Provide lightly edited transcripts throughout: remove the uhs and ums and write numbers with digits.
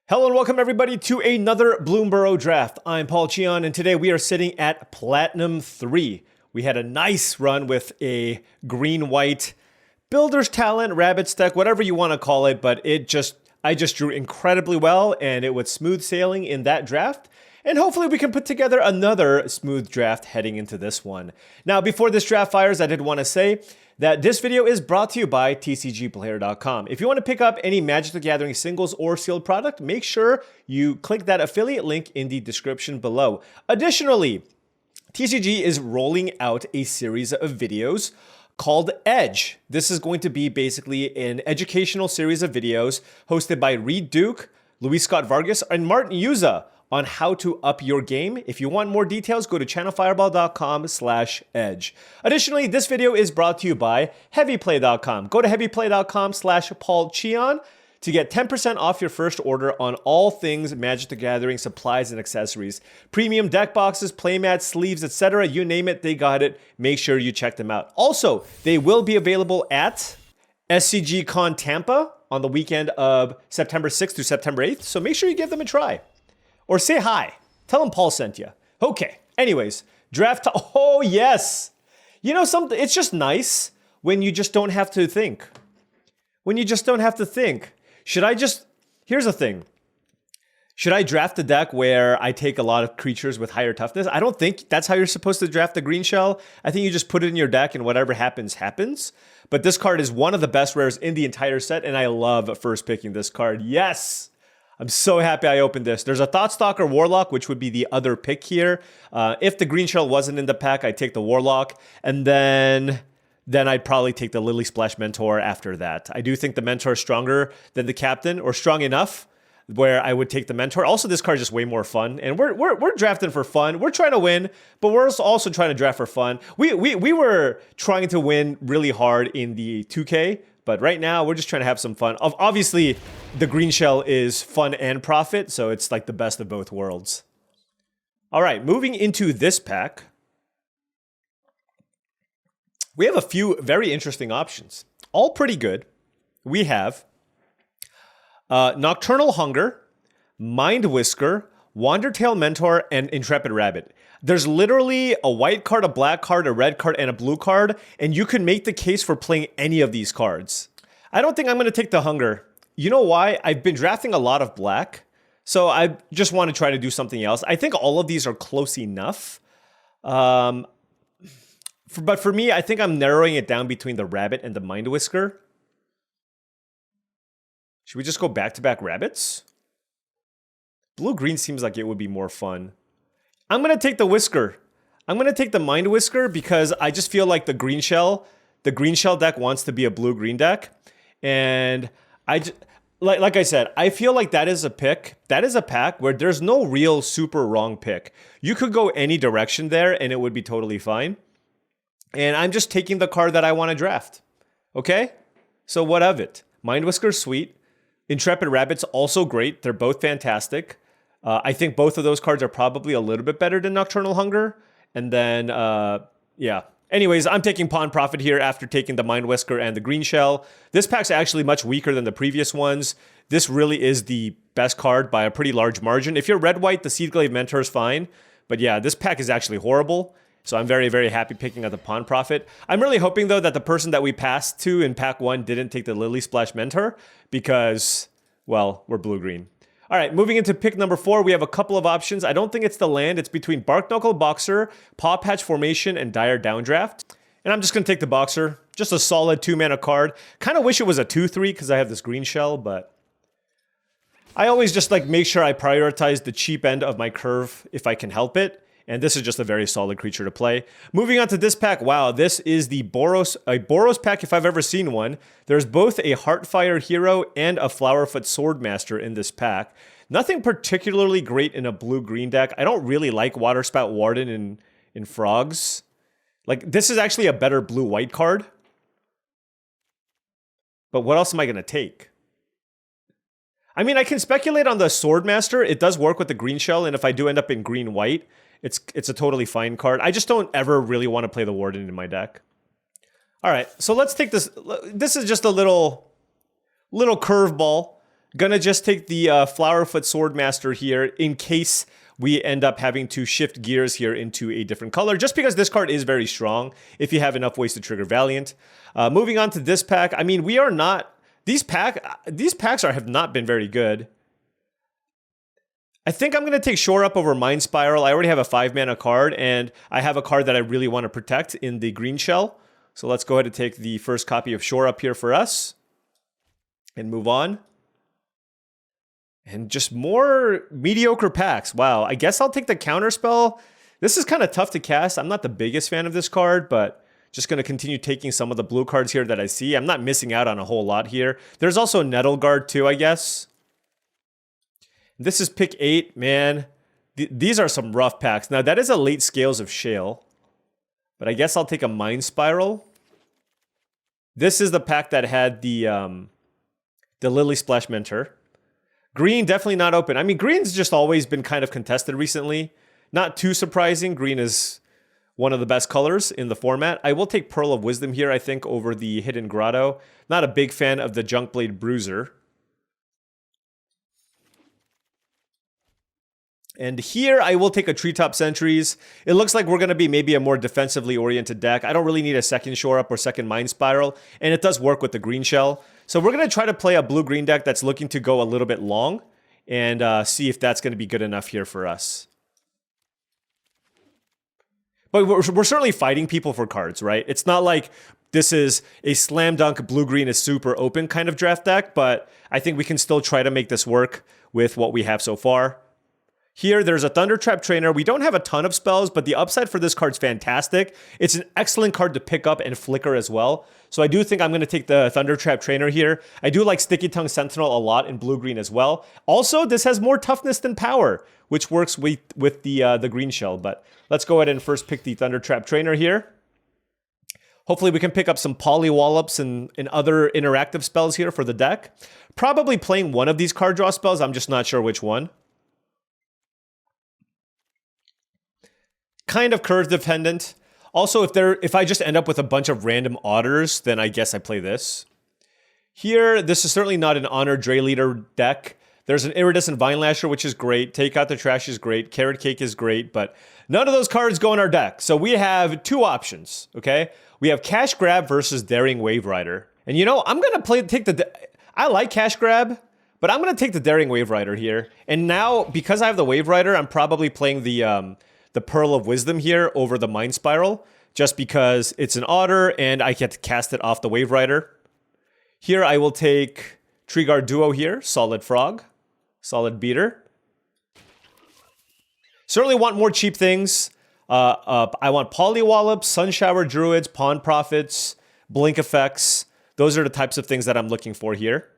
Hello and welcome everybody to another Bloomburrow draft. I'm Paul Cheon and today we are sitting at Platinum 3. We had a nice run with a green-white builder's talent, rabbit's deck, whatever you want to call it, but I just drew incredibly well and it was smooth sailing in that draft. And hopefully we can put together another smooth draft heading into this one. Now, before this draft fires, I did want to say that this video is brought to you by tcgplayer.com. If you want to pick up any Magic the Gathering singles or sealed product, make sure you click that affiliate link in the description below. Additionally, TCG is rolling out a series of videos called Edge. This is going to be basically an educational series of videos hosted by Reed Duke, Luis Scott Vargas, and Martin Yuza on how to up your game. If you want more details, go to channelfireball.com/edge. Additionally, this video is brought to you by heavyplay.com. Go to heavyplay.com/paulcheon to get 10% off your first order on all things Magic the Gathering supplies and accessories. Premium deck boxes, playmats, sleeves, etc. You name it, they got it. Make sure you check them out. Also, they will be available at SCG Con Tampa on the weekend of September 6th through September 8th. So make sure you give them a try. Or say hi. Tell them Paul sent you. Okay. Anyways, draft. Oh, yes. You know something? It's just nice when you just don't have to think. When you just don't have to think. Here's the thing. Should I draft a deck where I take a lot of creatures with higher toughness? I don't think that's how you're supposed to draft the Greenshell. I think you just put it in your deck and whatever happens, happens. But this card is one of the best rares in the entire set, and I love first picking this card. Yes! I'm so happy I opened this. There's a Thoughtstalker Warlock, which would be the other pick here. If the Greenshell wasn't in the pack, I'd take the Warlock. And then I'd probably take the Lily Splash Mentor after that. I do think the Mentor is stronger than the Captain, or strong enough where I would take the Mentor. Also, this card is just way more fun. And we're drafting for fun. We're trying to win, but we're also trying to draft for fun. We were trying to win really hard in the 2K, but right now, we're just trying to have some fun. Obviously, the Greenshell is fun and profit, so it's like the best of both worlds. All right, moving into this pack. We have a few very interesting options. All pretty good. We have Nocturnal Hunger, Mind Whisker, Wandertail Mentor, and Intrepid Rabbit. There's literally a white card, a black card, a red card, and a blue card, and you can make the case for playing any of these cards. I don't think I'm going to take the Hunger. You know why? I've been drafting a lot of black, so I just want to try to do something else. I think all of these are close enough. But for me, I think I'm narrowing it down between the Rabbit and the Mind Whisker. Should we just go back-to-back Rabbits? Blue-green seems like it would be more fun. I'm going to take the Whisker. I'm going to take the Mind Whisker because I just feel like the Greenshell deck wants to be a blue-green deck. And like I said, I feel like that is a pick. That is a pack where there's no real super wrong pick. You could go any direction there and it would be totally fine. And I'm just taking the card that I want to draft. Okay? So what of it? Mind Whisker's sweet. Intrepid Rabbit's also great. They're both fantastic. I think both of those cards are probably a little bit better than Nocturnal Hunger. And then, yeah. Anyways, I'm taking Pawn Profit here after taking the Mind Whisker and the Greenshell. This pack's actually much weaker than the previous ones. This really is the best card by a pretty large margin. If you're red-white, the Seedglaive Mentor is fine. But yeah, this pack is actually horrible. So I'm very, very happy picking up the Pawn Profit. I'm really hoping, though, that the person that we passed to in pack 1 didn't take the Lily Splash Mentor because, well, we're blue-green. All right, moving into pick number 4, we have a couple of options. I don't think it's the land. It's between Barknuckle Boxer, Paw Patch Formation, and Dire Downdraft. And I'm just going to take the Boxer. Just a solid 2-mana card. Kind of wish it was a 2-3 because I have this Greenshell, but I always just like make sure I prioritize the cheap end of my curve if I can help it. And this is just a very solid creature to play. Moving on to this pack, wow, this is the Boros pack if I've ever seen one. There's both a Heartfire Hero and a Flowerfoot Swordmaster in this pack. Nothing particularly great in a blue-green deck. I don't really like Waterspout Warden in Frogs. Like, this is actually a better blue-white card. But what else am I going to take? I mean, I can speculate on the Swordmaster. It does work with the Greenshell, and if I do end up in green-white, it's a totally fine card. I just don't ever really want to play the Warden in my deck. All right, so let's take this. This is just a little curveball. Gonna just take the Flowerfoot Swordmaster here in case we end up having to shift gears here into a different color, just because this card is very strong if you have enough ways to trigger Valiant. Moving on to this pack, I mean, we are not... These packs have not been very good. I think I'm going to take Shore Up over Mind Spiral. I already have a 5-mana card, and I have a card that I really want to protect in the Greenshell. So let's go ahead and take the first copy of Shore Up here for us. And move on. And just more mediocre packs. Wow, I guess I'll take the Counterspell. This is kind of tough to cast. I'm not the biggest fan of this card, but just going to continue taking some of the blue cards here that I see. I'm not missing out on a whole lot here. There's also Nettle Guard too, I guess. This is pick 8, man. These are some rough packs. Now, that is a late Scales of Shale. But I guess I'll take a Mind Spiral. This is the pack that had the Lily Splash Mentor. Green, definitely not open. I mean, green's just always been kind of contested recently. Not too surprising. Green is one of the best colors in the format. I will take Pearl of Wisdom here, I think, over the Hidden Grotto. Not a big fan of the Junkblade Bruiser. And here, I will take a Treetop Sentries. It looks like we're going to be maybe a more defensively oriented deck. I don't really need a second Shore Up or second Mind Spiral, and it does work with the Greenshell. So we're going to try to play a blue-green deck that's looking to go a little bit long, and see if that's going to be good enough here for us. But we're certainly fighting people for cards, right? It's not like this is a slam dunk blue-green is super open kind of draft deck, but I think we can still try to make this work with what we have so far. Here, there's a Thundertrap Trainer. We don't have a ton of spells, but the upside for this card's fantastic. It's an excellent card to pick up and flicker as well. So I do think I'm going to take the Thundertrap Trainer here. I do like Sticky Tongue Sentinel a lot in blue-green as well. Also, this has more toughness than power, which works with the Greenshell. But let's go ahead and first pick the Thundertrap Trainer here. Hopefully we can pick up some Polywallops and other interactive spells here for the deck. Probably playing one of these card draw spells. I'm just not sure which one. Kind of curve dependent. Also, if I just end up with a bunch of random otters, then I guess I play this. Here, this is certainly not an Honor Dray Leader deck. There's an Iridescent Vine Lasher, which is great. Take Out the Trash is great. Carrot Cake is great, but none of those cards go in our deck. So we have two options, okay? We have Cash Grab versus Daring Wave Rider. And you know, I'm going to I like Cash Grab, but I'm going to take the Daring Wave Rider here. And now, because I have the Wave Rider, I'm probably playing the Pearl of Wisdom here over the Mind Spiral, just because it's an otter and I get to cast it off the Wave Rider. Here I will take Treeguard Duo here, Solid Frog, Solid Beater. Certainly want more cheap things. I want Polywallops, Sunshower Druids, Pawn Prophets, Blink Effects. Those are the types of things that I'm looking for here.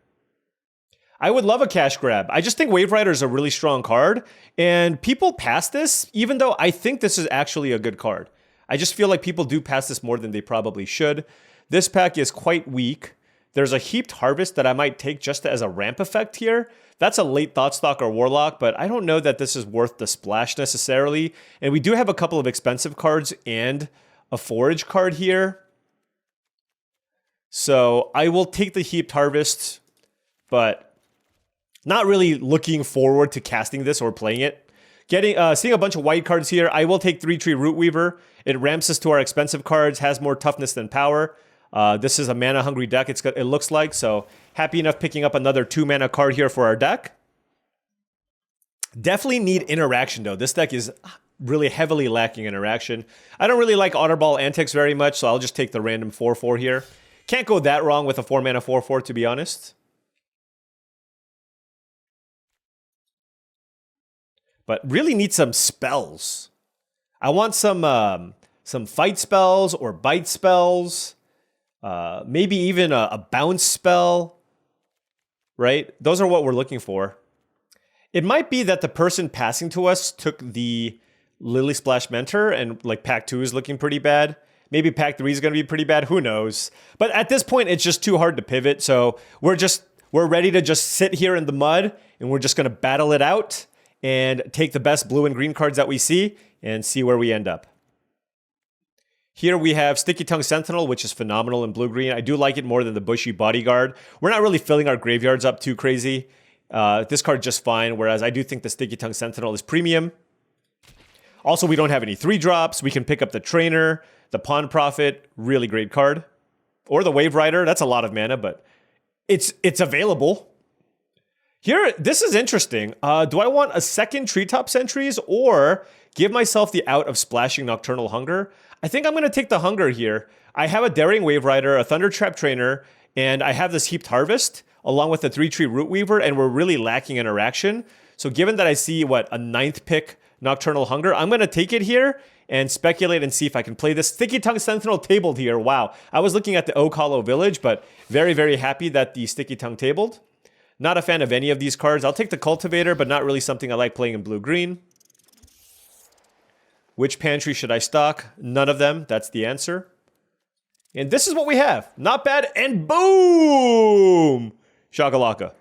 I would love a Cash Grab. I just think Wave Rider is a really strong card, and people pass this, even though I think this is actually a good card. I just feel like people do pass this more than they probably should. This pack is quite weak. There's a Heaped Harvest that I might take just as a ramp effect here. That's a late Thoughtstalker or Warlock, but I don't know that this is worth the splash necessarily. And we do have a couple of expensive cards and a Forage card here. So I will take the Heaped Harvest, but not really looking forward to casting this or playing it. Seeing a bunch of white cards here. I will take 3-Tree Rootweaver. It ramps us to our expensive cards, has more toughness than power. This is a mana-hungry deck, it looks like, so happy enough picking up another 2-mana card here for our deck. Definitely need interaction, though. This deck is really heavily lacking interaction. I don't really like Otterball Antics very much, so I'll just take the random 4-4 here. Can't go that wrong with a 4-mana 4-4, to be honest. But really need some spells. I want some fight spells or bite spells. Maybe even a bounce spell. Right? Those are what we're looking for. It might be that the person passing to us took the Lily Splash Mentor and like pack 2 is looking pretty bad. Maybe pack 3 is going to be pretty bad. Who knows? But at this point, it's just too hard to pivot. So we're ready to just sit here in the mud and we're just going to battle it out and take the best blue and green cards that we see and see where we end up. Here we have Sticky Tongue Sentinel, which is phenomenal in blue-green. I do like it more than the Bushy Bodyguard. We're not really filling our graveyards up too crazy. This card just fine, whereas I do think the Sticky Tongue Sentinel is premium. Also, we don't have any 3-drops. We can pick up the Trainer, the Pawn Prophet, really great card. Or the Wave Rider, that's a lot of mana, but it's available. Here, this is interesting. Do I want a second Treetop Sentries or give myself the out of splashing Nocturnal Hunger? I think I'm going to take the Hunger here. I have a Daring Wave Rider, a Thundertrap Trainer, and I have this Heaped Harvest along with the 3-tree Root Weaver, and we're really lacking interaction. So given that I see, what, a 9th pick Nocturnal Hunger, I'm going to take it here and speculate and see if I can play this. Sticky Tongue Sentinel tabled here. Wow. I was looking at the Oak Hollow Village, but very, very happy that the Sticky Tongue tabled. Not a fan of any of these cards. I'll take the Cultivator, but not really something I like playing in blue-green. Which pantry should I stock? None of them. That's the answer. And this is what we have. Not bad. And boom! Shakalaka.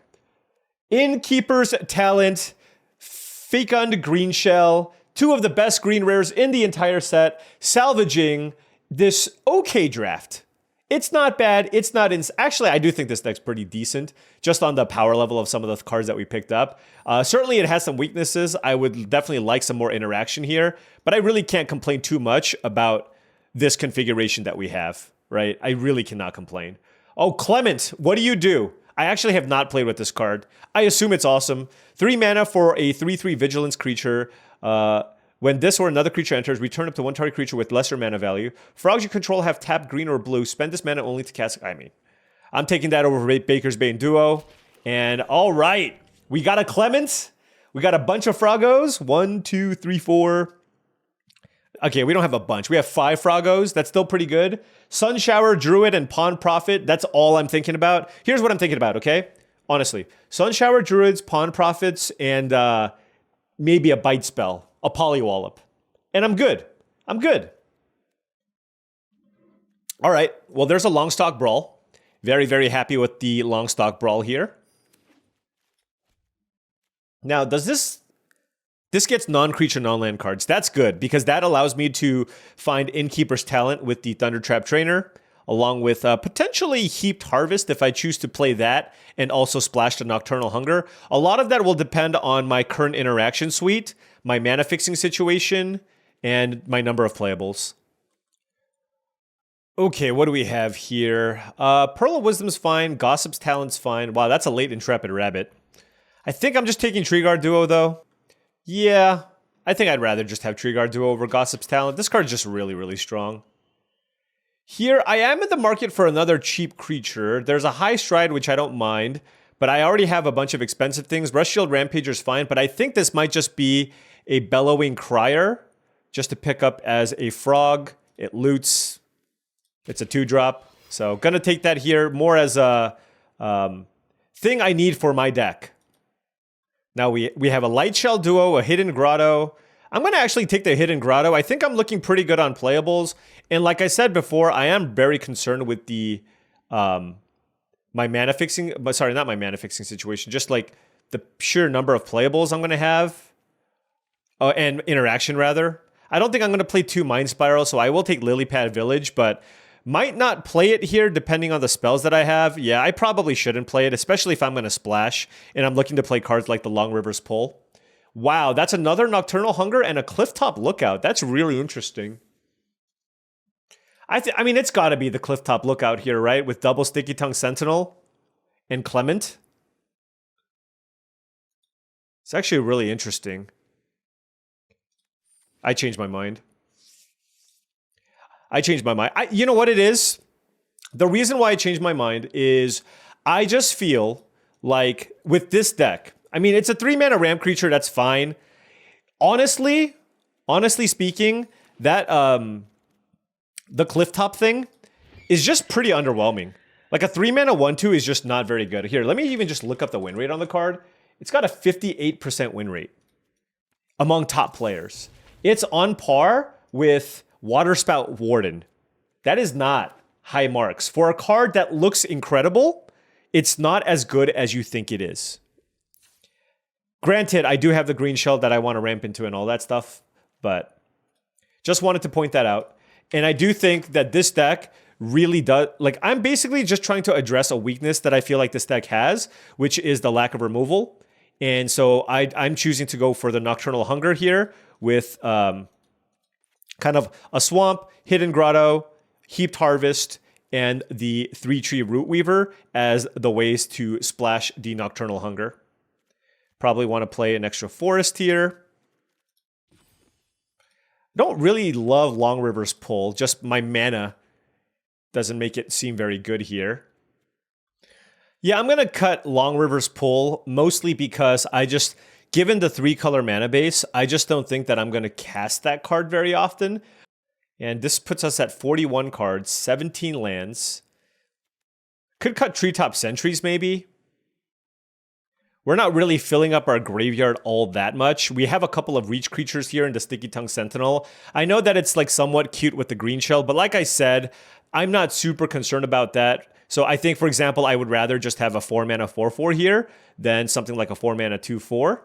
Innkeeper's Talent, Fecund Greenshell, 2 of the best green rares in the entire set, salvaging this okay draft. It's not bad. It's not actually, I do think this deck's pretty decent, just on the power level of some of the cards that we picked up. Certainly, it has some weaknesses. I would definitely like some more interaction here, but I really can't complain too much about this configuration that we have, right? I really cannot complain. Oh, Clement, what do you do? I actually have not played with this card. I assume it's awesome. 3 mana for a 3/3 Vigilance creature. When this or another creature enters, return up to 1 target creature with lesser mana value. Frogs you control have tapped green or blue. Spend this mana only to cast... I'm taking that over Baker's Bane Duo. And all right, we got a Clement. We got a bunch of Frogos. 1, 2, 3, 4. Okay, we don't have a bunch. We have 5 Frogos. That's still pretty good. Sunshower, Druid, and Pawn Prophet. That's all I'm thinking about. Here's what I'm thinking about, okay? Honestly. Sunshower, Druids, Pawn Prophets, and maybe a Bite Spell. A Polywallop. And I'm good. I'm good. All right. Well, there's a Longstock Brawl. Very, very happy with the Longstock Brawl here. Now, does this gets non-creature, non-land cards. That's good, because that allows me to find Innkeeper's Talent with the Thundertrap Trainer, along with potentially Heaped Harvest if I choose to play that, and also splash the Nocturnal Hunger. A lot of that will depend on my current interaction suite, my mana fixing situation, and my number of playables. Okay, what do we have here? Pearl of Wisdom's fine, Gossip's Talent's fine. Wow, that's a late Intrepid Rabbit. I think I'm just taking Treeguard Duo, though. Yeah, I think I'd rather just have Treeguard Duo over Gossip's Talent. This card's just really, really strong. Here, I am in the market for another cheap creature. There's a High Stride, which I don't mind, but I already have a bunch of expensive things. Rush Shield Rampager's fine, but I think this might just be a Bellowing Crier, just to pick up as a frog. It loots. It's a 2-drop. So, gonna take that here more as a thing I need for my deck. Now, we have a Light Shell Duo, a Hidden Grotto. I'm going to actually take the Hidden Grotto. I think I'm looking pretty good on playables. And like I said before, I am very concerned with the my mana fixing. Sorry, not my mana fixing situation. Just like the sheer number of playables I'm going to have. And interaction, rather. I don't think I'm going to play 2 Mind Spiral, so I will take Lilypad Village, but might not play it here depending on the spells that I have. Yeah, I probably shouldn't play it, especially if I'm going to splash and I'm looking to play cards like the Long River's Pull. Wow, that's another Nocturnal Hunger and a Clifftop Lookout. That's really interesting. I mean, it's got to be the Clifftop Lookout here, right? With double Sticky Tongue Sentinel and Clement. It's actually really interesting. I changed my mind. You know what it is? The reason why I changed my mind is I just feel like with this deck, I mean, it's a 3-mana ramp creature, that's fine. Honestly speaking, that the Clifftop thing is just pretty underwhelming. Like a 3-mana 1/2 is just not very good. Here, let me even just look up the win rate on the card. It's got a 58% win rate among top players. It's on par with Waterspout Warden. That is not high marks. For a card that looks incredible, it's not as good as you think it is. Granted, I do have the green shell that I want to ramp into and all that stuff, but just wanted to point that out. And I do think that this deck really does, like, I'm basically just trying to address a weakness that I feel like this deck has, which is the lack of removal. And so I'm choosing to go for the Nocturnal Hunger here with kind of a Swamp, Hidden Grotto, Heaped Harvest, and the 3-tree Root Weaver as the ways to splash the Nocturnal Hunger. Probably want to play an extra Forest here. Don't really love Long River's pull, just my mana doesn't make it seem very good here. Yeah, I'm going to cut Long River's pull mostly because given the 3-color mana base, I just don't think that I'm going to cast that card very often. And this puts us at 41 cards, 17 lands. Could cut Treetop Sentries maybe. We're not really filling up our graveyard all that much. We have a couple of reach creatures here in the Sticky Tongue Sentinel. I know that it's like somewhat cute with the Greenshell, but like I said, I'm not super concerned about that. So I think, for example, I would rather just have a 4-mana 4/4 here than something like a 4-mana 2/4.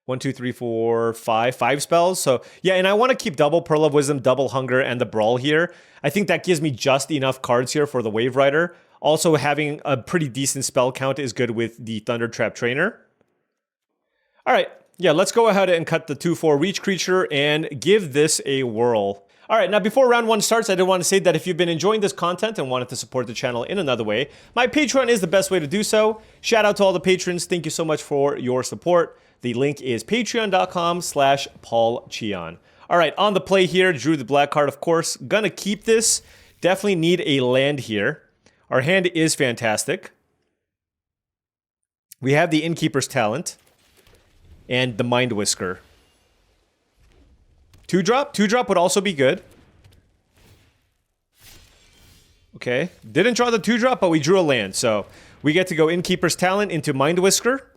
1, 2, 3, 4, 5 spells. So yeah, and I want to keep double Pearl of Wisdom, double Hunger, and the Brawl here. I think that gives me just enough cards here for the Wave Rider. Also, having a pretty decent spell count is good with the Thunder Trap Trainer. All right, yeah, let's go ahead and cut the 2/4 reach creature and give this a whirl. All right, now before round 1 starts, I did want to say that if you've been enjoying this content and wanted to support the channel in another way, my Patreon is the best way to do so. Shout out to all the patrons. Thank you so much for your support. The link is patreon.com/paulcheon. All right, on the play here, drew the black card, of course. Gonna keep this. Definitely need a land here. Our hand is fantastic. We have the Innkeeper's Talent and the Mind Whisker. 2-drop? 2-drop would also be good. Okay. Didn't draw the 2-drop, but we drew a land. So we get to go Innkeeper's Talent into Mind Whisker.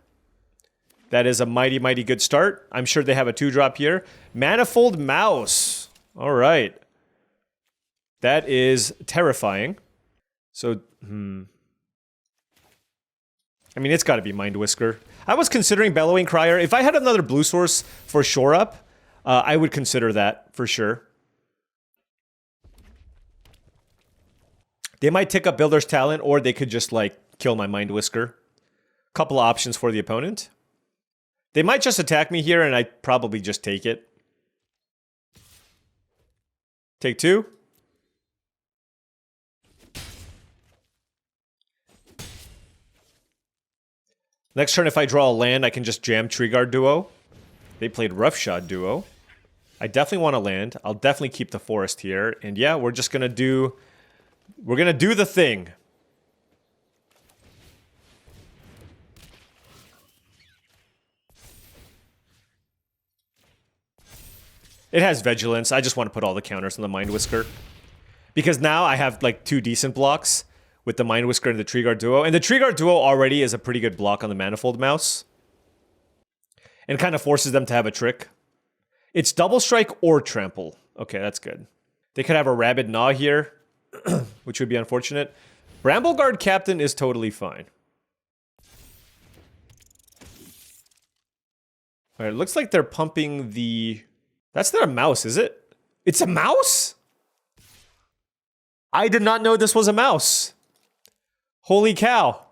That is a mighty, mighty good start. I'm sure they have a 2-drop here. Manifold Mouse. All right. That is terrifying. So, I mean, it's got to be Mind Whisker. I was considering Bellowing Crier. If I had another blue source for Shore Up, I would consider that for sure. They might tick up Builder's Talent, or they could just, like, kill my Mind Whisker. Couple of options for the opponent. They might just attack me here, and I'd probably just take it. Take 2. Next turn, if I draw a land, I can just jam Treeguard Duo. They played Roughshod Duo. I definitely want to land. I'll definitely keep the forest here. And yeah, we're just going to do... We're going to do the thing. It has Vigilance. I just want to put all the counters on the Mind Whisker. Because now I have, like, 2 decent blocks with the Mind Whisker and the Treeguard Duo. And the Treeguard Duo already is a pretty good block on the Manifold Mouse. And kind of forces them to have a trick. It's Double Strike or Trample. Okay, that's good. They could have a Rabid Gnaw here, which would be unfortunate. Brambleguard Captain is totally fine. All right, it looks like they're pumping the... That's not a mouse, is it? It's a mouse? I did not know this was a mouse. Holy cow.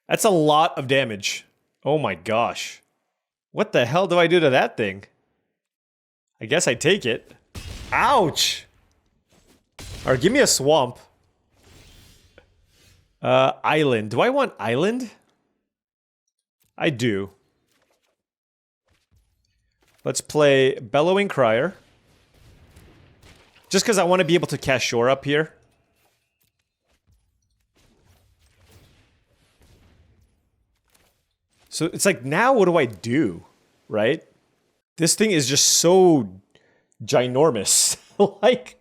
That's a lot of damage. Oh my gosh. What the hell do I do to that thing? I guess I take it. Ouch! Alright, give me a swamp. Island. Do I want island? I do. Let's play Bellowing Crier. Just because I want to be able to cast Shore Up here. So it's like, now what do I do? Right? This thing is just so ginormous. Like...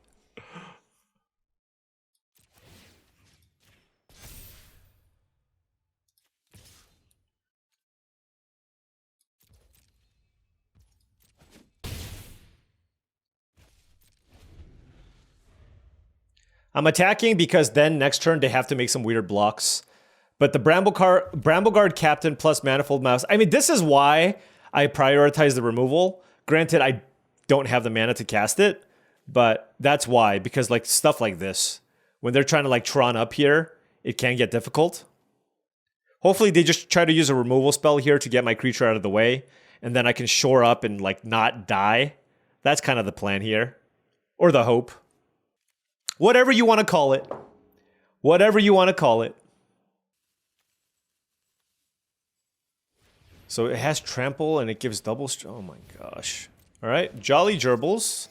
I'm attacking because then next turn they have to make some weird blocks. But the Brambleguard Captain plus Manifold Mouse... I mean, this is why I prioritize the removal. Granted, I don't have the mana to cast it. But that's why, because like stuff like this, when they're trying to like Tron up here, it can get difficult. Hopefully they just try to use a removal spell here to get my creature out of the way, and then I can shore up and like not die. That's kind of the plan here. Or the hope. Whatever you want to call it. Whatever you want to call it. So it has trample and it gives double... Oh my gosh. Alright, Jolly Gerbils.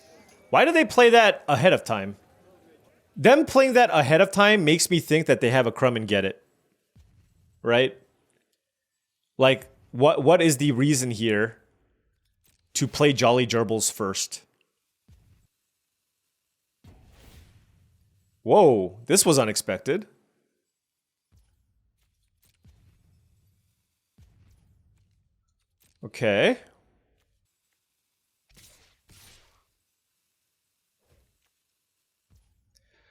Why do they play that ahead of time? Them playing that ahead of time makes me think that they have a crumb and get it. Right? Like, what is the reason here to play Jolly Gerbils first? Whoa, this was unexpected. Okay.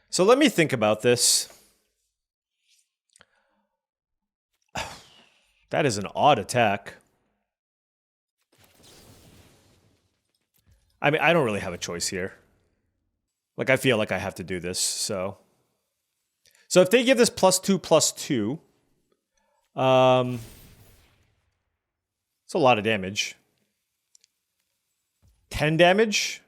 So let me think about this. That is an odd attack. I mean, I don't really have a choice here. Like, I feel like I have to do this, so... So if they give this +2/+2... it's a lot of damage. 10 damage?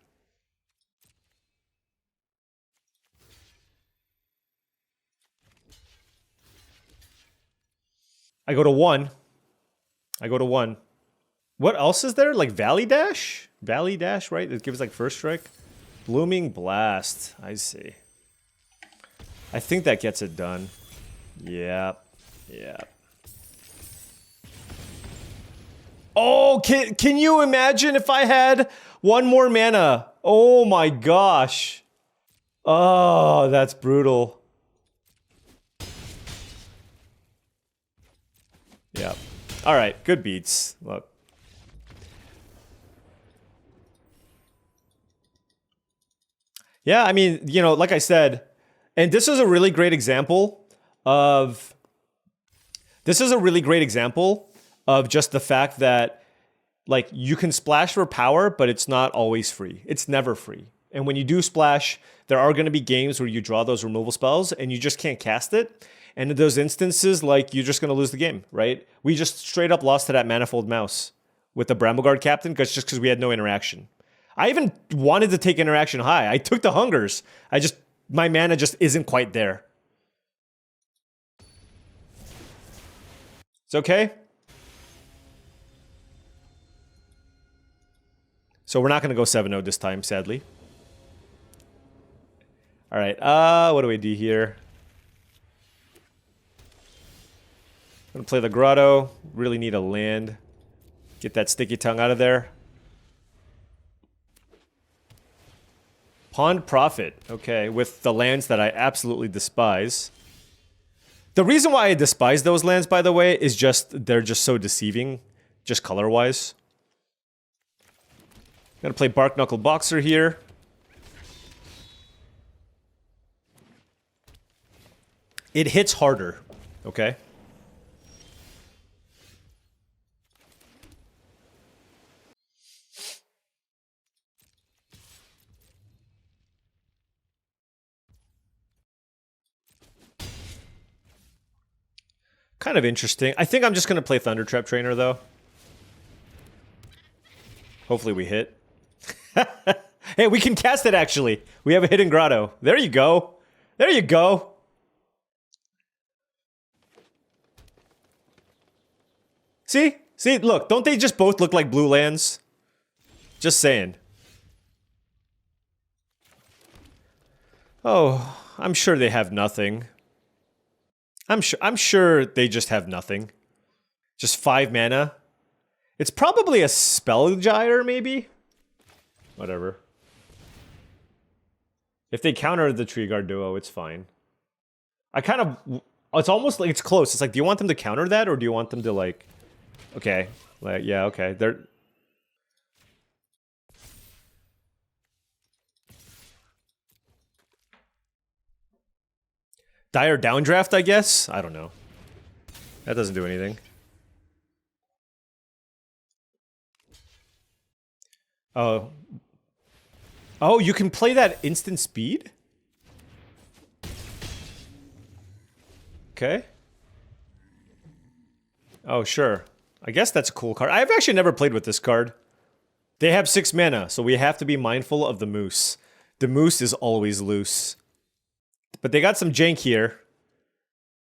I go to 1. I go to 1. What else is there? Like Valley Dash? Valley Dash, right? It gives like first strike. Blooming Blast. I see. I think that gets it done. Yeah. Yeah. Oh, can you imagine if I had one more mana? Oh my gosh. Oh, that's brutal. Yeah. All right, good beats. Look. Yeah, I mean, you know, like I said, and this is a really great example of just the fact that like you can splash for power, but it's not always free. It's never free. And when you do splash, there are going to be games where you draw those removal spells and you just can't cast it. And in those instances, like, you're just going to lose the game, right? We just straight up lost to that Manifold Mouse with the Brambleguard Captain because we had no interaction. I even wanted to take interaction high. I took the Hungers. My mana just isn't quite there. It's okay. So we're not going to go 7-0 this time, sadly. All right, what do we do here? I'm gonna play the Grotto. Really need a land. Get that Sticky Tongue out of there. Pawned Prophet. Okay, with the lands that I absolutely despise. The reason why I despise those lands, by the way, is just they're just so deceiving, just color-wise. Gonna play Bark Knuckle Boxer here. It hits harder, okay? Kind of interesting. I think I'm just going to play Thundertrap Trainer, though. Hopefully we hit. Hey, we can cast it, actually. We have a hidden Grotto. There you go. There you go. See? See, look. Don't they just both look like blue lands? Just saying. Oh, I'm sure they have nothing. I'm sure they just have nothing. Just 5 mana. It's probably a Spellgyre, maybe? Whatever. If they counter the Treeguard duo, it's fine. It's almost like it's close. It's like, do you want them to counter that, or do you want them to, like... Okay. Like, yeah, okay. They're... Dire Downdraft, I guess? I don't know. That doesn't do anything. Oh. Oh, you can play that instant speed? Okay. Oh, sure. I guess that's a cool card. I've actually never played with this card. They have 6 mana, so we have to be mindful of the moose. The moose is always loose. But they got some jank here.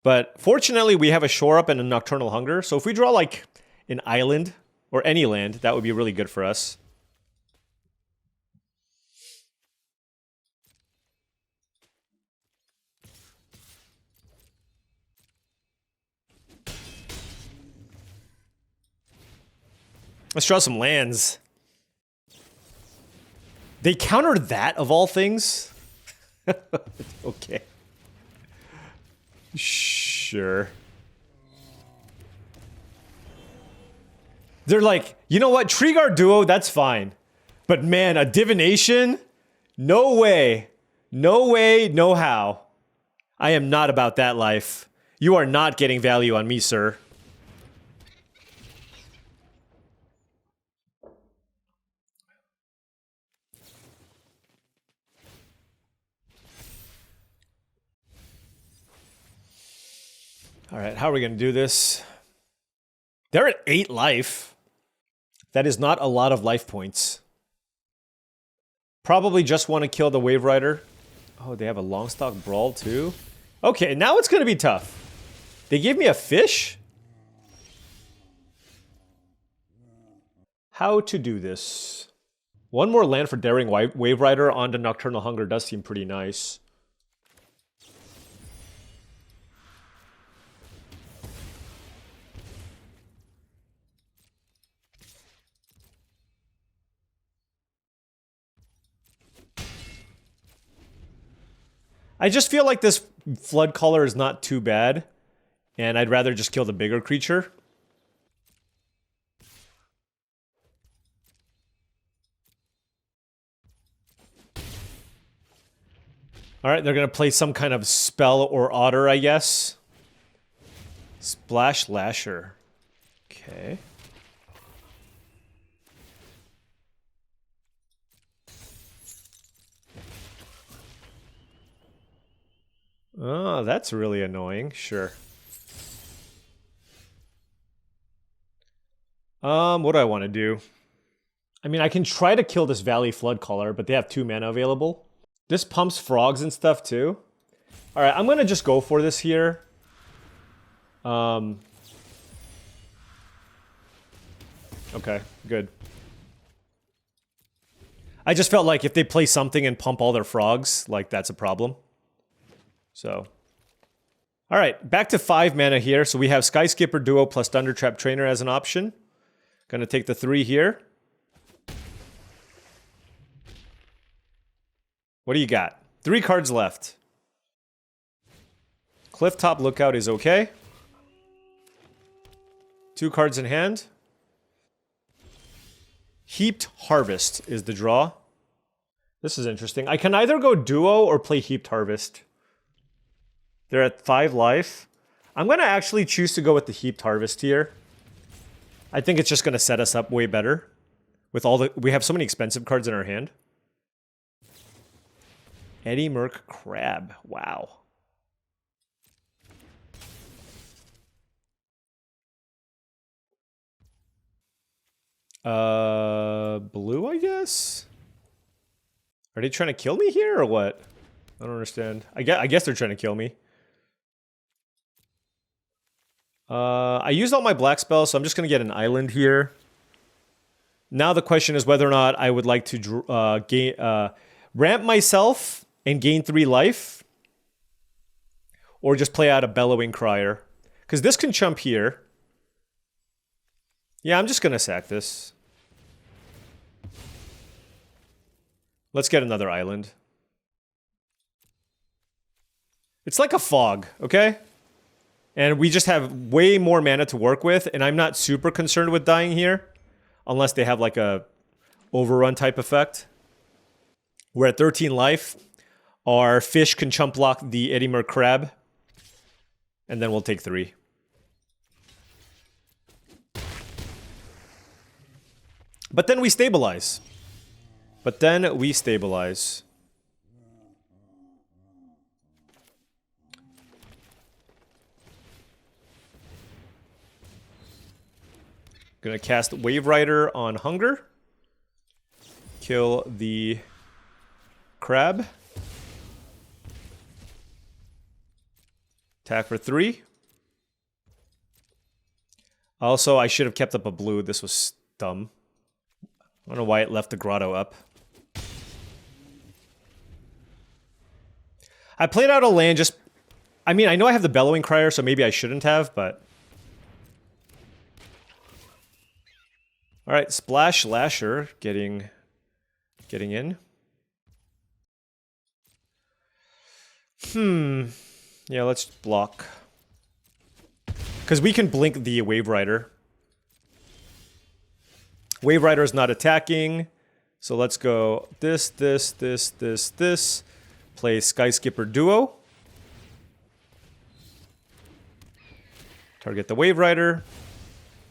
But fortunately, we have a Shore Up and a Nocturnal Hunger. So if we draw like an island or any land, that would be really good for us. Let's draw some lands. They countered that, of all things? Okay. Sure. They're like, you know what? Tree-Guard Duo, that's fine. But man, a Divination? No way. No way, no how. I am not about that life. You are not getting value on me, sir. All right, how are we going to do this? They're at 8 life. That is not a lot of life points. Probably just want to kill the Wave Rider. Oh, they have a Longstock Brawl too? Okay, now it's going to be tough. They gave me a fish? How to do this? One more land for Daring Wave Rider onto Nocturnal Hunger does seem pretty nice. I just feel like this Flood Caller is not too bad, and I'd rather just kill the bigger creature. Alright, they're gonna play some kind of spell or otter, I guess. Splash Lasher. Okay. Oh, that's really annoying. Sure. What do I want to do? I mean, I can try to kill this Valley Flood Caller, but they have 2 mana available. This pumps frogs and stuff too. Alright, I'm gonna just go for this here. Okay, good. I just felt like if they play something and pump all their frogs, like that's a problem. So, all right, back to 5 mana here. So we have Sky Skipper Duo plus Thundertrap Trainer as an option. Gonna take the 3 here. What do you got? 3 cards left. Clifftop Lookout is okay. 2 cards in hand. Heaped Harvest is the draw. This is interesting. I can either go Duo or play Heaped Harvest. They're at 5 life. I'm going to actually choose to go with the Heaped Harvest here. I think it's just going to set us up way better. With all the... We have so many expensive cards in our hand. Eddie Merc Crab. Wow. Blue, I guess? Are they trying to kill me here or what? I don't understand. I guess they're trying to kill me. I used all my black spells, so I'm just going to get an island here. Now the question is whether or not I would like to ramp myself and gain 3 life. Or just play out a Bellowing Crier. Because this can chump here. Yeah, I'm just going to sack this. Let's get another island. It's like a fog, okay? And we just have way more mana to work with, and I'm not super concerned with dying here. Unless they have like a overrun type effect. We're at 13 life. Our fish can chump block the Eddie Merc Crab. And then we'll take 3. But then we stabilize. But then we stabilize. Gonna cast Wave Rider on Hunger. Kill the crab. Attack for 3. Also, I should have kept up a blue. This was dumb. I don't know why it left the grotto up. I played out a land just... I mean, I know I have the Bellowing Crier, so maybe I shouldn't have, but... Alright, Splash Lasher getting in. Yeah, let's block. Because we can blink the Wave Rider. Wave Rider is not attacking. So let's go this. Play Sky Skipper Duo. Target the Wave Rider.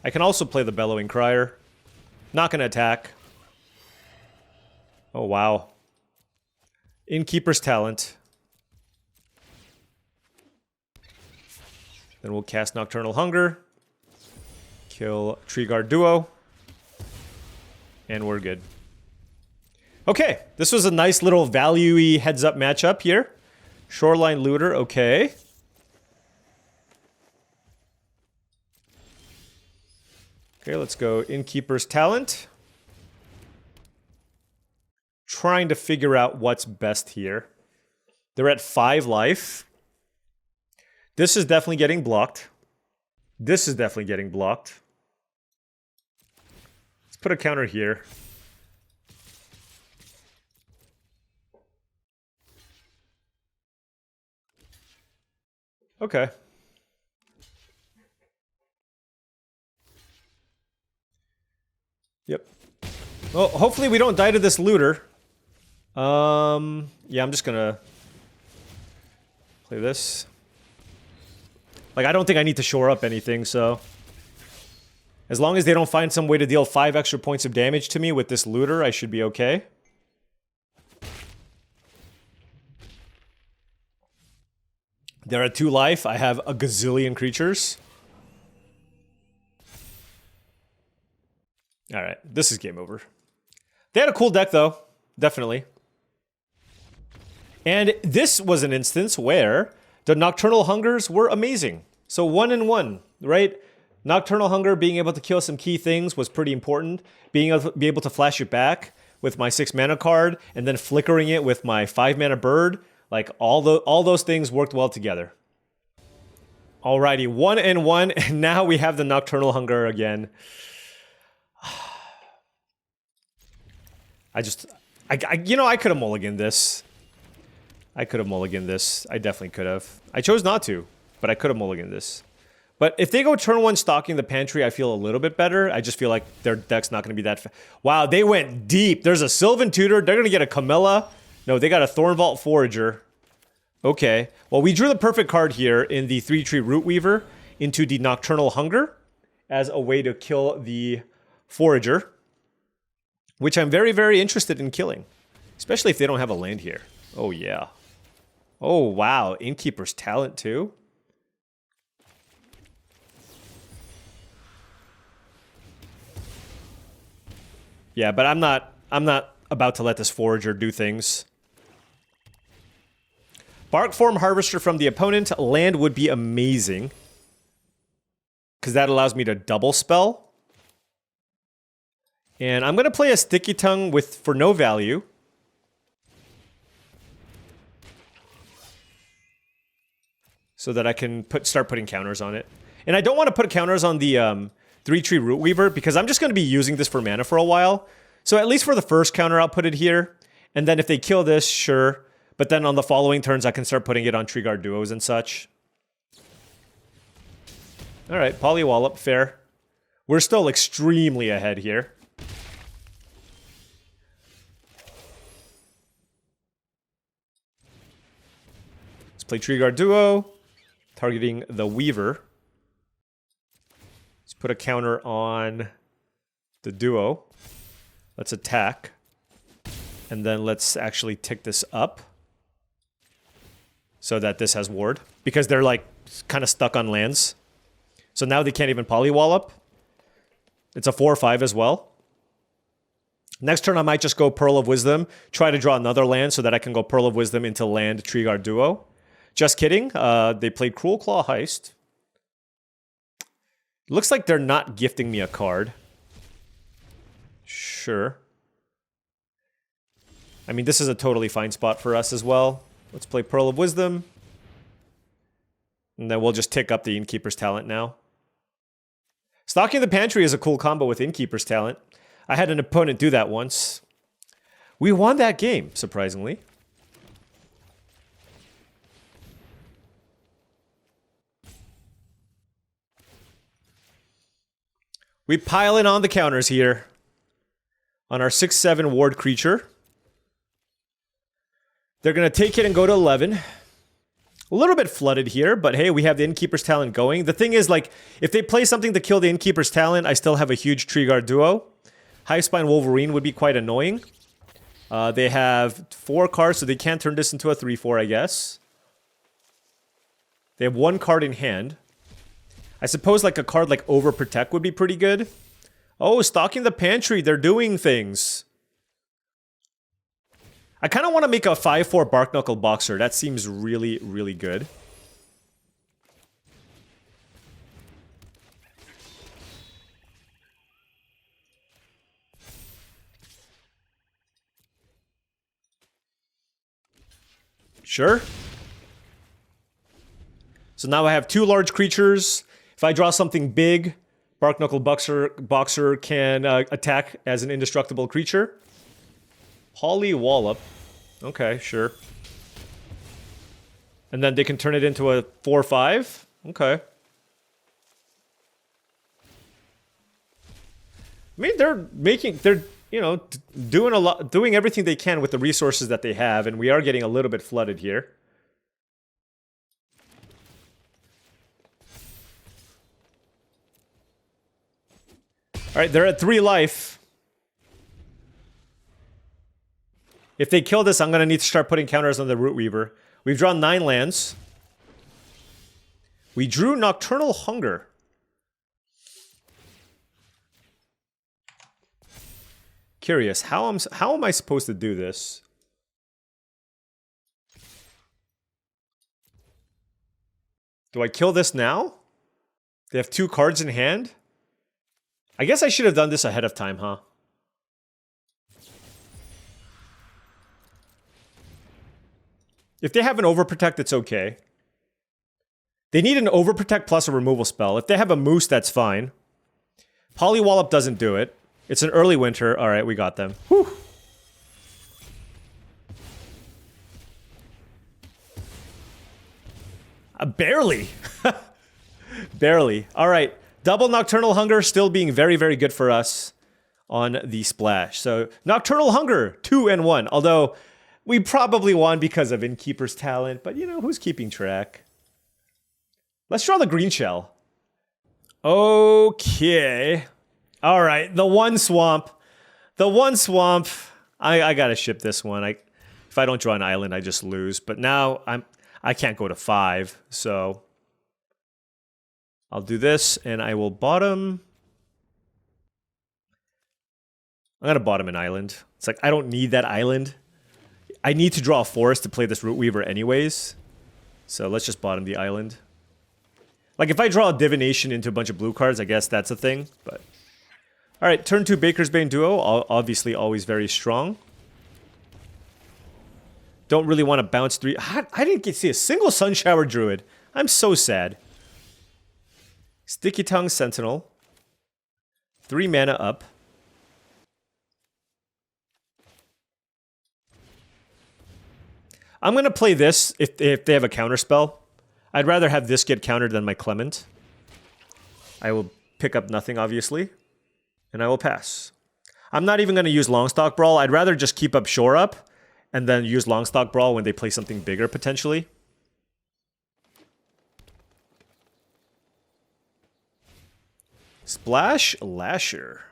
I can also play the Bellowing Crier. Not going to attack. Oh, wow. Innkeeper's Talent. Then we'll cast Nocturnal Hunger. Kill Treeguard Duo. And we're good. Okay, this was a nice little value-y heads-up matchup here. Shoreline Looter, okay. Okay, let's go Innkeeper's Talent. Trying to figure out what's best here. They're at 5 life. This is definitely getting blocked. This is definitely getting blocked. Let's put a counter here. Okay. Yep. Well, hopefully we don't die to this looter. Yeah, I'm just gonna play this. Like, I don't think I need to shore up anything, so... As long as they don't find some way to deal 5 extra points of damage to me with this looter, I should be okay. They're at 2 life. I have a gazillion creatures. Alright, this is game over. They had a cool deck, though. Definitely. And this was an instance where the Nocturnal Hungers were amazing. So 1 and 1, right? Nocturnal Hunger being able to kill some key things was pretty important. Being able to flash it back with my 6 mana card and then flickering it with my 5 mana bird. Like, all those things worked well together. Alrighty, 1 and 1, and now we have the Nocturnal Hunger again. You know, I could have mulliganed this. I definitely could have. I chose not to, but I could have mulliganed this. But if they go turn 1 stocking the pantry, I feel a little bit better. I just feel like their deck's not going to be that... Wow, they went deep. There's a Sylvan Tutor. They're going to get a Camilla. No, they got a Thornvault Forager. Okay. Well, we drew the perfect card here in the 3-tree Root Weaver into the Nocturnal Hunger as a way to kill the Forager, which I'm very, very interested in killing, especially if they don't have a land here. Oh, yeah. Oh, wow. Innkeeper's Talent, too? Yeah, but I'm not about to let this Forager do things. Bark Form Harvester from the opponent. Land would be amazing, because that allows me to double spell. And I'm going to play a Sticky Tongue for no value. So that I can start putting counters on it. And I don't want to put counters on the 3-tree Root Weaver, because I'm just going to be using this for mana for a while. So at least for the first counter, I'll put it here. And then if they kill this, sure. But then on the following turns, I can start putting it on Treeguard Duos and such. Alright, Polywallop, fair. We're still extremely ahead here. Let's play Treeguard Duo, targeting the Weaver. Let's put a counter on the Duo. Let's attack. And then let's actually tick this up so that this has ward. Because they're like kind of stuck on lands. So now they can't even polywallop. It's a 4/5 as well. Next turn I might just go Pearl of Wisdom. Try to draw another land so that I can go Pearl of Wisdom into land Treeguard Duo. Just kidding. They played Cruel Claw Heist. Looks like they're not gifting me a card. Sure. I mean, this is a totally fine spot for us as well. Let's play Pearl of Wisdom. And then we'll just tick up the Innkeeper's Talent now. Stocking the Pantry is a cool combo with Innkeeper's Talent. I had an opponent do that once. We won that game, surprisingly. We pile in on the counters here. On our 6/7 ward creature. They're going to take it and go to 11. A little bit flooded here, but hey, we have the Innkeeper's Talent going. The thing is, like, if they play something to kill the Innkeeper's Talent, I still have a huge Treeguard Duo. Highspine Wolverine would be quite annoying. They have 4 cards, so they can't turn this into a 3/4, I guess. They have 1 card in hand. I suppose like a card like Overprotect would be pretty good. Oh, Stocking the Pantry, they're doing things. I kind of want to make a 5/4 Barknuckle Boxer. That seems really, really good. Sure. So now I have 2 large creatures. If I draw something big, Barknuckle Boxer can attack as an indestructible creature. Polywallop. Okay, sure. And then they can turn it into a 4/5. Okay. I mean, they're you know, doing everything they can with the resources that they have, and we are getting a little bit flooded here. Alright, they're at 3 life. If they kill this, I'm going to need to start putting counters on the Root Weaver. We've drawn 9 lands. We drew Nocturnal Hunger. Curious, how am I supposed to do this? Do I kill this now? They have 2 cards in hand? I guess I should have done this ahead of time, huh? If they have an Overprotect, it's okay. They need an Overprotect plus a removal spell. If they have a Moose, that's fine. Polywallop doesn't do it. It's an early winter. Alright, we got them. Whew. Barely. Barely. Alright. Double Nocturnal Hunger still being very, very good for us on the splash. So, Nocturnal Hunger, 2 and 1. Although, we probably won because of Innkeeper's Talent, but you know, who's keeping track? Let's draw the Greenshell. Okay. Alright, the one swamp. The one swamp. I gotta ship this one. If I don't draw an island, I just lose. But now I can't go to 5, so I'll do this, and I will bottom. I'm gonna bottom an island. It's like, I don't need that island. I need to draw a forest to play this Root Weaver anyways. So let's just bottom the island. Like, if I draw a Divination into a bunch of blue cards, I guess that's a thing, but... Alright, turn 2 Baker's Bane Duo, obviously always very strong. Don't really want to bounce 3... I didn't get to see a single Sun Shower Druid. I'm so sad. Sticky Tongue Sentinel. 3 mana up. I'm going to play this if they have a counter spell. I'd rather have this get countered than my Clement. I will pick up nothing, obviously. And I will pass. I'm not even going to use Longstock Brawl. I'd rather just keep up Shore Up and then use Longstock Brawl when they play something bigger, potentially. Splash Lasher.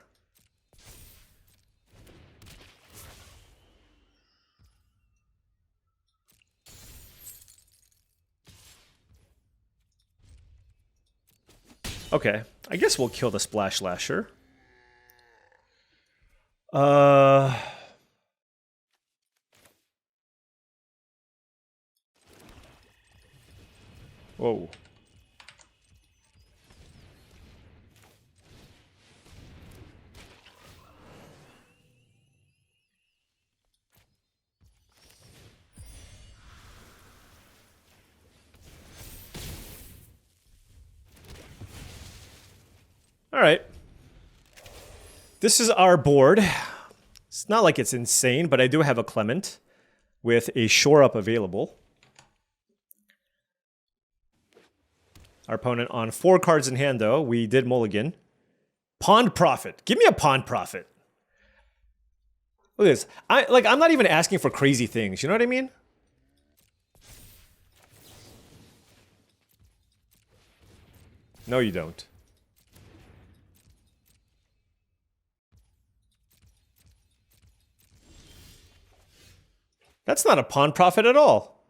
Okay, I guess we'll kill the Splash Lasher. Whoa. All right. This is our board. It's not like it's insane, but I do have a Clement with a Shore Up available. Our opponent on 4 cards in hand, though. We did mulligan. Pond Prophet. Give me a Pond Prophet. Look at this. I'm not even asking for crazy things. You know what I mean? No, you don't. That's not a Pond Prophet at all.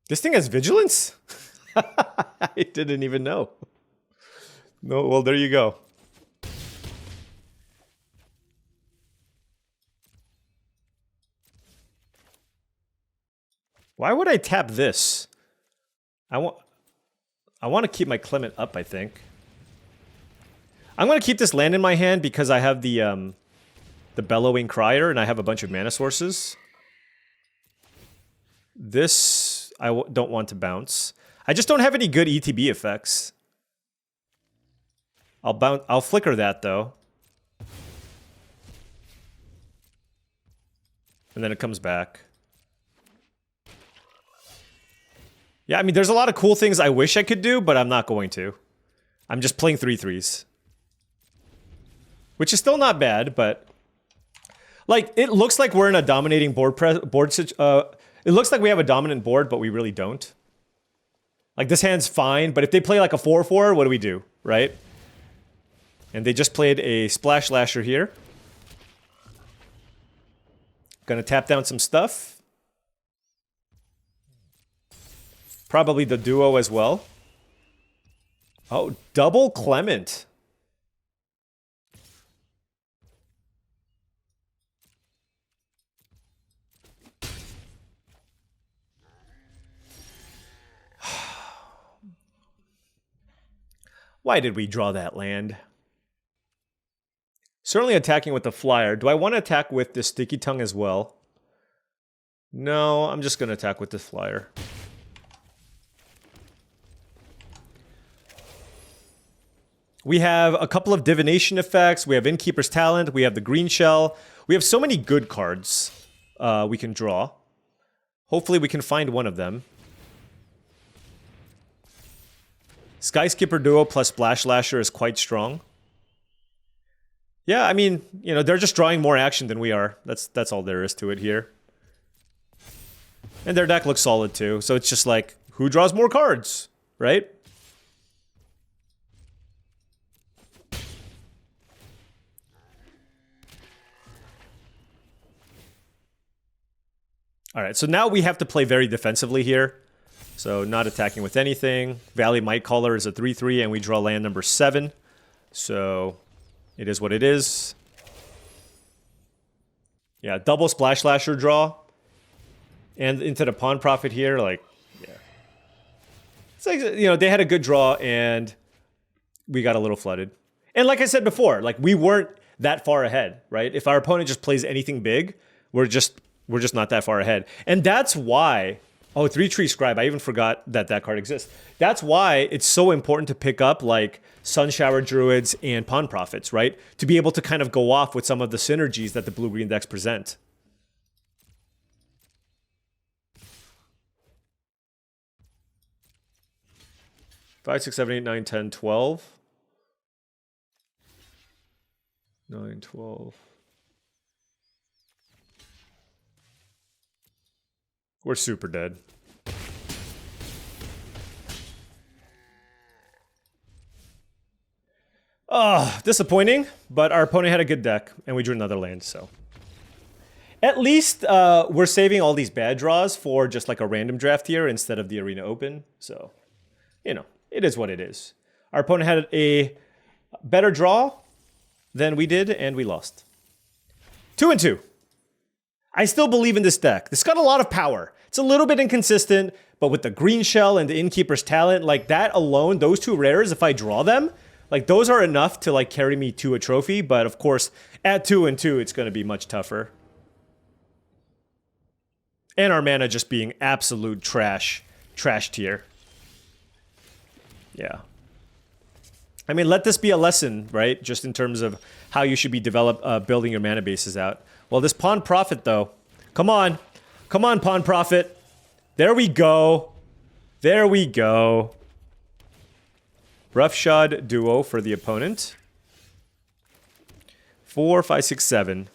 This thing has vigilance? I didn't even know. No, well, there you go. Why would I tap this? I want to keep my Clement up, I think. I'm going to keep this land in my hand because I have the Bellowing Crier and I have a bunch of mana sources. This I don't want to bounce. I just don't have any good ETB effects. I'll flicker that though. And then it comes back. Yeah, I mean, there's a lot of cool things I wish I could do, but I'm not going to. I'm just playing 3/3s. Which is still not bad, but... Like, it looks like we're in a dominating it looks like we have a dominant board, but we really don't. Like, this hand's fine, but if they play like a 4/4, what do we do, right? And they just played a Splash Lasher here. Gonna tap down some stuff. Probably the duo as well. Oh, double Clement. Why did we draw that land? Certainly attacking with the flyer. Do I want to attack with the Sticky Tongue as well? No, I'm just going to attack with the flyer. We have a couple of divination effects. We have Innkeeper's Talent. We have the Greenshell. We have so many good cards we can draw. Hopefully we can find one of them. Skyskipper Duo plus Splash Lasher is quite strong. Yeah, I mean, you know, they're just drawing more action than we are. That's all there is to it here. And their deck looks solid too. So it's just like, who draws more cards, right? All right, so now we have to play very defensively here. So not attacking with anything. Valley Might Caller is a 3/3, and we draw land number 7. So it is what it is. Yeah, double Splash Lasher draw. And into the Pawn Prophet here, like, yeah. It's like, you know, they had a good draw, and we got a little flooded. And like I said before, like, we weren't that far ahead, right? If our opponent just plays anything big, we're just not that far ahead. And that's why... Oh, 3-Tree Scribe. I even forgot that that card exists. That's why it's so important to pick up, like, Sunshower Druids and Pawn Prophets, right? To be able to kind of go off with some of the synergies that the blue-green decks present. Five, 6, 7, 8, 9, 10, 12. 9, 12. We're super dead. Disappointing, but our opponent had a good deck, and we drew another land, so. At least we're saving all these bad draws for just like a random draft here instead of the Arena Open. So, you know, it is what it is. Our opponent had a better draw than we did, and we lost. 2-2. I still believe in this deck. This got a lot of power. It's a little bit inconsistent, but with the Greenshell and the Innkeeper's Talent, like that alone, those two rares, if I draw them, like those are enough to like carry me to a trophy. But of course, at 2-2, it's going to be much tougher. And our mana just being absolute trash tier. Yeah. I mean, let this be a lesson, right? Just in terms of how you should be building your mana bases out. Well, this Pawn Prophet, though. Come on. Come on, Pawn Prophet. There we go. There we go. Roughshod Duo for the opponent. 4, 5, 6, 7.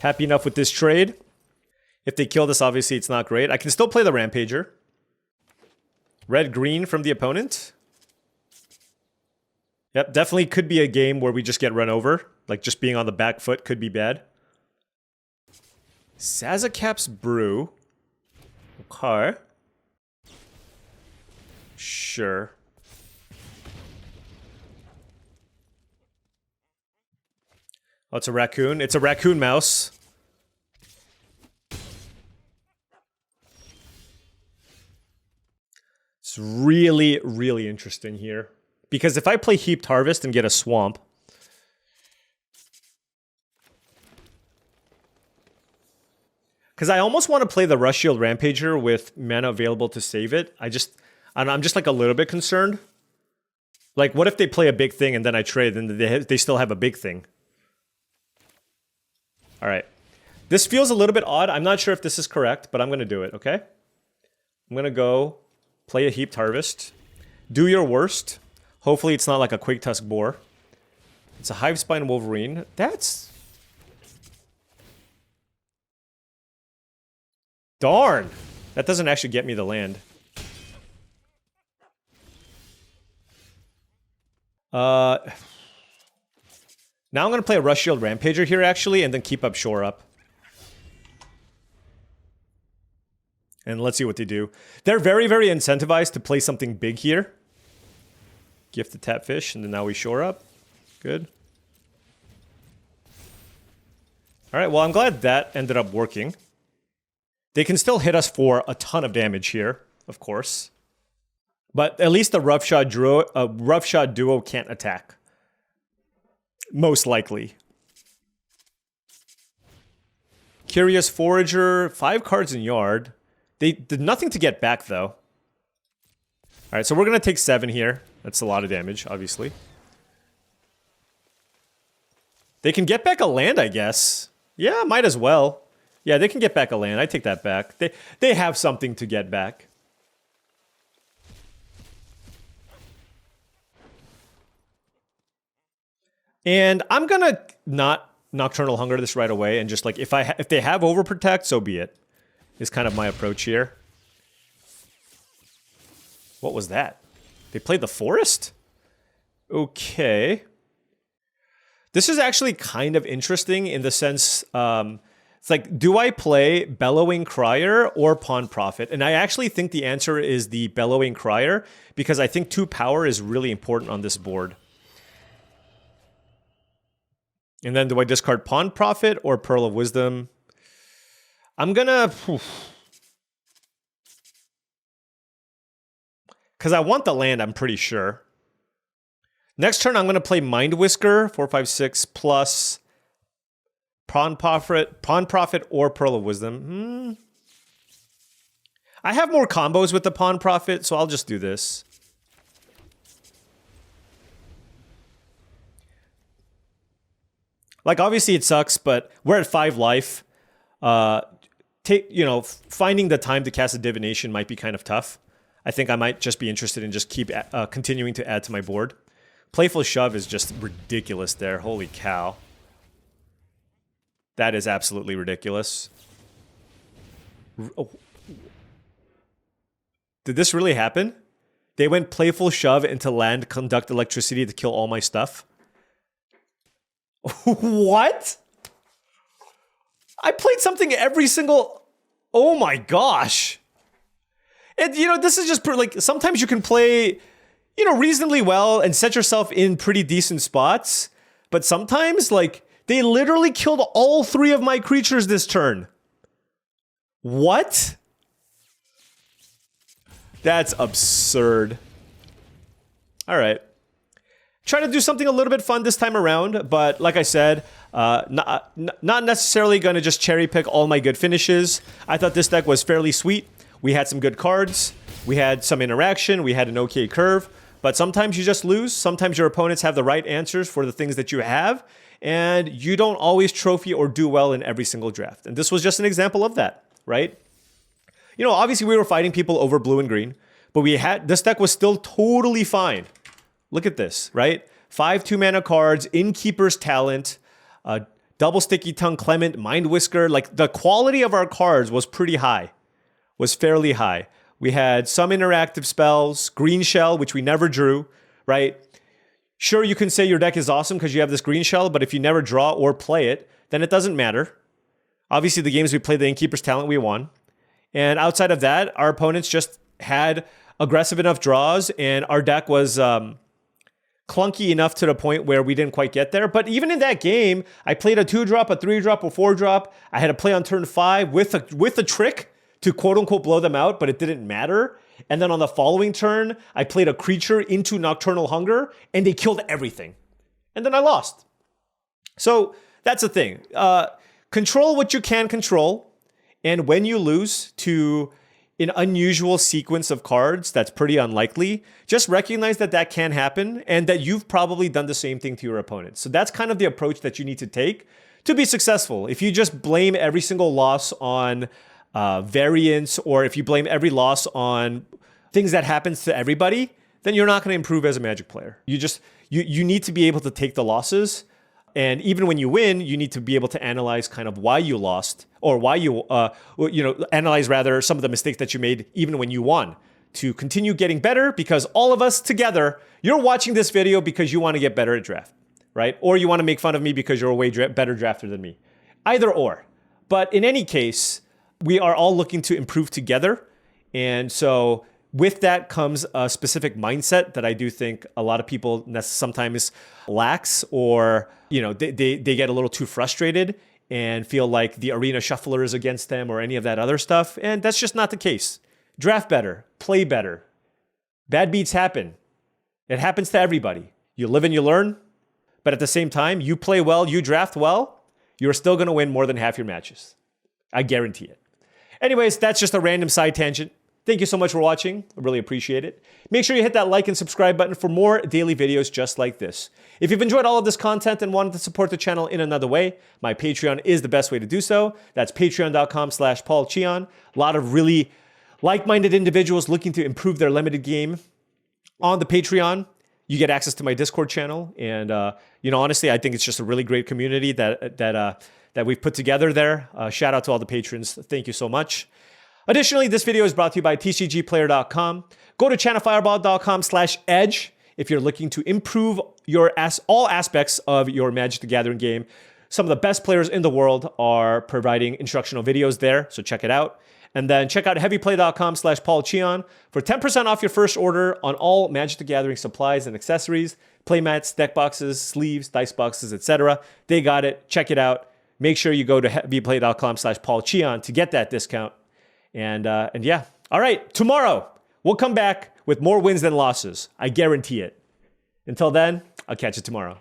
Happy enough with this trade. If they kill this, obviously it's not great. I can still play the Rampager. Red-green from the opponent. Yep, definitely could be a game where we just get run over. Like, just being on the back foot could be bad. Sazakap's Brew. Okay. Sure. Oh, it's a raccoon. It's a raccoon mouse. It's really, really interesting here. Because if I play Heaped Harvest and get a Swamp... Because I almost want to play the Rush Shield Rampager with mana available to save it. I'm just like a little bit concerned. Like, what if they play a big thing and then I trade and they still have a big thing? All right. This feels a little bit odd. I'm not sure if this is correct, but I'm going to do it, okay? I'm going to go play a Heaped Harvest. Do your worst. Hopefully it's not like a Quick Tusk Boar. It's a Hivespine Wolverine. That's... Darn! That doesn't actually get me the land. Now I'm going to play a Rush Shield Rampager here, actually, and then keep up Shore Up. And let's see what they do. They're very, very incentivized to play something big here. Gift the Tap Fish, and then now we Shore Up. Good. Alright, well, I'm glad that ended up working. They can still hit us for a ton of damage here, of course. But at least the Roughshod Duo can't attack. Most likely. Curious Forager, 5 cards in Yard. They did nothing to get back, though. Alright, so we're going to take 7 here. That's a lot of damage, obviously. They can get back a land, I guess. Yeah, might as well. Yeah, they can get back a land. I take that back. They have something to get back. And I'm gonna not Nocturnal Hunger this right away, and just like if they have Overprotect, so be it. Is kind of my approach here. What was that? They played the Forest? Okay. This is actually kind of interesting in the sense, it's like, do I play Bellowing Crier or Pawn Prophet? And I actually think the answer is the Bellowing Crier, because I think 2 power is really important on this board. And then do I discard Pawn Prophet or Pearl of Wisdom? I'm gonna... Because I want the land, I'm pretty sure. Next turn, I'm going to play Mind Whisker, 4, 5, 6, plus Pawn Prophet or Pearl of Wisdom. I have more combos with the Pawn Prophet, so I'll just do this. Like, obviously it sucks, but we're at 5 life. Finding the time to cast a Divination might be kind of tough. I think I might just be interested in just keep continuing to add to my board. Playful Shove is just ridiculous there. Holy cow. That is absolutely ridiculous. Oh. Did this really happen? They went playful shove into land, conduct electricity to kill all my stuff. What? I played something every single... Oh my gosh. And, you know, this is just like, sometimes you can play, you know, reasonably well and set yourself in pretty decent spots. But sometimes, like, they literally killed all 3 of my creatures this turn. What? That's absurd. All right. Try to do something a little bit fun this time around, but like I said, not necessarily going to just cherry pick all my good finishes. I thought this deck was fairly sweet. We had some good cards. We had some interaction. We had an okay curve. But sometimes you just lose. Sometimes your opponents have the right answers for the things that you have. And you don't always trophy or do well in every single draft. And this was just an example of that, right? You know, obviously we were fighting people over blue and green. But this deck was still totally fine. Look at this, right? 5 2-mana cards, Innkeeper's Talent, Double Sticky Tongue, Clement, Mind Whisker. Like, the quality of our cards was pretty high. Was fairly high. We had some interactive spells, Greenshell, which we never drew, right? Sure, you can say your deck is awesome because you have this Greenshell, but if you never draw or play it, then it doesn't matter. Obviously, the games we played the Innkeeper's Talent, we won. And outside of that, our opponents just had aggressive enough draws, and our deck was clunky enough to the point where we didn't quite get there. But even in that game, I played a 2-drop, a 3-drop, a 4-drop. I had to play on turn 5 with a trick to quote-unquote blow them out, but it didn't matter. And then on the following turn, I played a creature into Nocturnal Hunger, and they killed everything. And then I lost. So that's the thing. Control what you can control, and when you lose to an unusual sequence of cards that's pretty unlikely, just recognize that that can happen, and that you've probably done the same thing to your opponent. So that's kind of the approach that you need to take to be successful. If you just blame every single loss on variance, or if you blame every loss on things that happens to everybody, then you're not going to improve as a Magic player. You need to be able to take the losses, and even when you win, you need to be able to analyze kind of why you lost, or why you analyze rather some of the mistakes that you made even when you won, to continue getting better, because all of us together, you're watching this video because you want to get better at draft, right? Or you want to make fun of me because you're a way better drafter than me. Either or. But in any case, we are all looking to improve together. And so with that comes a specific mindset that I do think a lot of people sometimes lacks, or, you know, they get a little too frustrated and feel like the arena shuffler is against them or any of that other stuff. And that's just not the case. Draft better, play better. Bad beats happen. It happens to everybody. You live and you learn. But at the same time, you play well, you draft well, you're still going to win more than half your matches. I guarantee it. Anyways, that's just a random side tangent. Thank you so much for watching. I really appreciate it. Make sure you hit that like and subscribe button for more daily videos just like this. If you've enjoyed all of this content and wanted to support the channel in another way, my Patreon is the best way to do so. That's patreon.com/paulcheon. A lot of really like-minded individuals looking to improve their limited game. On the Patreon, you get access to my Discord channel. And, honestly, I think it's just a really great community that we've put together there. Shout out to all the patrons. Thank you so much. Additionally, this video is brought to you by tcgplayer.com. Go to channelfireball.com/edge if you're looking to improve all aspects of your Magic the Gathering game. Some of the best players in the world are providing instructional videos there, so check it out. And then check out heavyplay.com/paulcheon for 10% off your first order on all Magic the Gathering supplies and accessories, playmats, deck boxes, sleeves, dice boxes, etc. They got it. Check it out. Make sure you go to heavyplay.com/paulcheon to get that discount. And yeah. All right. Tomorrow, we'll come back with more wins than losses. I guarantee it. Until then, I'll catch you tomorrow.